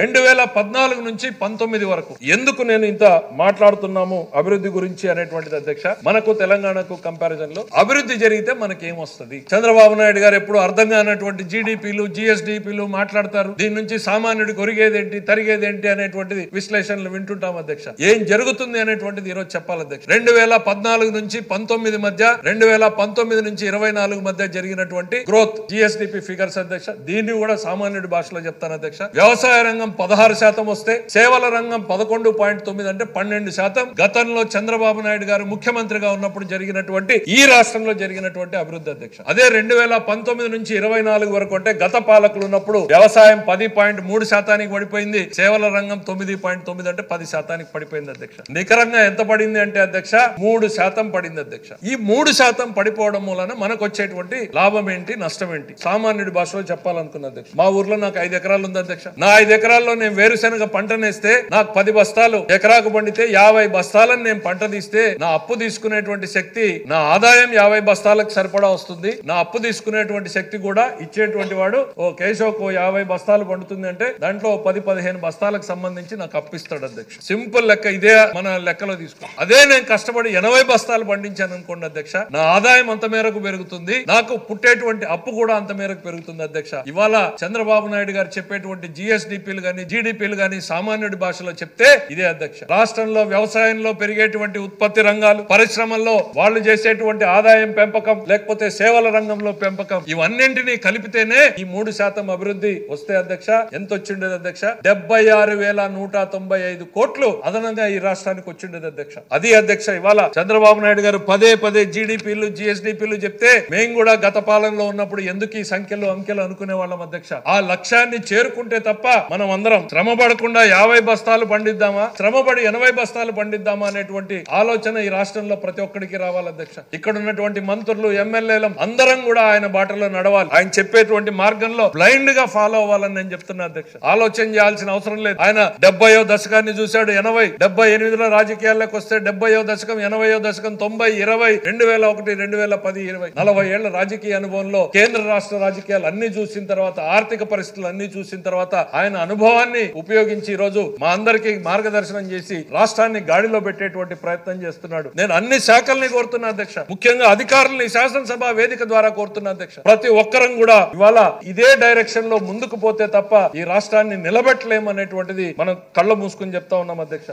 2014 నుంచి 19 వరకు ఎందుకు నేను ఇంత మాట్లాడుతున్నాము అభివృద్ధి గురించి అనేటువంటిది అధ్యక్ష. మనకు తెలంగాణకు కంపారిజన్ లో అభివృద్ధి జరిగితే మనకేం వస్తుంది? చంద్రబాబు నాయుడు గారు ఎప్పుడు అర్థం కానటువంటి జీడీపీలు జిఎస్డిపిలు మాట్లాడతారు. దీని నుంచి సామాన్యుడికి ఒరిగేదేంటి తరిగేదేంటి అనేటువంటిది విశ్లేషణలు వింటుంటాం అధ్యక్ష. ఏం జరుగుతుంది అనేటువంటిది ఈరోజు చెప్పాలి అధ్యక్ష. 2014 నుంచి 19 మధ్య 2019 నుంచి 24 మధ్య జరిగినటువంటి గ్రోత్ జిఎస్డిపి ఫిగర్స్ అధ్యక్ష. దీన్ని కూడా సామాన్యుడి భాషలో చెప్తాను అధ్యక్ష. వ్యవసాయ రంగం 16% వస్తే సేవల రంగం 11.9 అంటే 12%. గతంలో చంద్రబాబు నాయుడు గారు ముఖ్యమంత్రిగా ఉన్నప్పుడు జరిగినటువంటి ఈ రాష్ట్రంలో జరిగినటువంటి అభివృద్ధి అధ్యక్ష. అదే 2019 నుంచి 24 వరకు అంటే గత పాలకులు ఉన్నప్పుడు వ్యవసాయం 10.3% పడిపోయింది, సేవల రంగం 9.9 అంటే 10% పడిపోయింది అధ్యక్ష. నికరంగా ఎంత పడింది అంటే అధ్యక్ష 3% పడింది అధ్యక్ష. ఈ 3% పడిపోవడం మూలన మనకు వచ్చేటువంటి లాభం ఏంటి నష్టం ఏంటి సామాన్యుడి భాషలో చెప్పాలనుకున్న అధ్యక్ష. మా ఊర్లో నాకు 5 ఎకరాలు ఉంది అధ్యక్ష. నా 5 ఎకరాల్లో నేను వేరుశనగ పంటనేస్తే నాకు 10 బస్తాలు ఎకరాకు పండితే 50 బస్తాలను నేను పంట తీస్తే నా అప్పు తీసుకునేటువంటి శక్తి, నా ఆదాయం 50 బస్తాలకు సరిపడా వస్తుంది. నా అప్పు తీసుకునేటువంటి శక్తి కూడా ఇచ్చేటువంటి వాడు ఓ కేశవకు 50 బస్తాలు పండుతుంది అంటే దాంట్లో 10-15 బస్తాలకు సంబంధించి నాకు అప్పిస్తాడు అధ్యక్ష. సింపుల్ లెక్క ఇదే మన లెక్కలో తీసుకో. అదే నేను కష్టపడి 80 బస్తాలు పండించాను అనుకోండి అధ్యక్ష, నా ఆదాయం అంత మేరకు పెరుగుతుంది, నాకు పుట్టేటువంటి అప్పు కూడా అంత మేరకు పెరుగుతుంది అధ్యక్ష. ఇవాళ చంద్రబాబు నాయుడు గారు చెప్పేటువంటి జిఎస్డిపిలు గాని జీడీపీలు గాని సామాన్యుడి భాషలో చెప్తే ఇదే అధ్యక్ష. రాష్ట్రంలో వ్యవసాయంలో పెరిగేటువంటి ఉత్పత్తి రంగాలు, పరిశ్రమల్లో వాళ్ళు చేసేటువంటి ఆదాయం పెంపకం, లేకపోతే సేవల రంగంలో పెంపకం, ఇవన్నింటినీ కలిపితేనే ఈ 3% అభివృద్ధి వస్తే అధ్యక్ష ఎంత వచ్చిండేది అధ్యక్ష? 76,195 కోట్లు అదనంగా ఈ రాష్ట్రానికి వచ్చిండేది అధ్యక్ష. అది అధ్యక్ష ఇవాళ చంద్రబాబు నాయుడు గారు పదే జీడీపీలు జిఎస్డిపిలు చెప్తే మేము కూడా గత పాలనలో ఉన్నప్పుడు ఎందుకు ఈ సంఖ్యలు అంకెలు అనుకునే వాళ్ళం అధ్యక్ష. ఆ లక్ష్యాన్ని చేరుకుంటే తప్ప మనం అందరం శ్రమ పడకుండా 50 బస్తాలు పండిద్దామా, శ్రమపడి 80 బస్తాలు పండిద్దామా అనేటువంటి ఆలోచన ఈ రాష్ట్రంలో ప్రతి ఒక్కడికి రావాలి అధ్యక్ష. ఇక్కడ ఉన్నటువంటి మంత్రులు ఎమ్మెల్యేలు అందరం కూడా ఆయన బాటలో నడవాలి. ఆయన చెప్పేటువంటి మార్గంలో బ్లైండ్ గా ఫాలో అవ్వాలని నేను చెప్తున్నా అధ్యక్ష. ఆలోచన చేయాల్సిన అవసరం లేదు. ఆయన 70వ దశకాన్ని చూశాడు, 80 78లో రాజకీయాల్లోకి వస్తే 70వ దశకం 80వ దశకం 90 20 2001 2010 20 40 ఏళ్ల రాజకీయ అనుభవంలో కేంద్ర రాష్ట్ర రాజకీయాలు అన్ని చూసిన తర్వాత, ఆర్థిక పరిస్థితులు అన్ని చూసిన తర్వాత ఆయన అనుభవాన్ని ఉపయోగించి ఈ రోజు మా అందరికి మార్గదర్శనం చేసి రాష్ట్రాన్ని గాడిలో పెట్టేటువంటి ప్రయత్నం చేస్తున్నాడు. నేను అన్ని శాఖల్ని కోరుతున్నా అధ్యక్ష, ముఖ్యంగా అధికారుల్ని శాసనసభ వేదిక ద్వారా కోరుతున్నా అధ్యక్ష. ప్రతి ఒక్కరం కూడా ఇవాళ ఇదే డైరెక్షన్ లో ముందుకు పోతే తప్ప ఈ రాష్ట్రాన్ని నిలబెట్టలేమనేటువంటిది మనం కళ్ళ మూసుకుని చెప్తా ఉన్నాం అధ్యక్ష.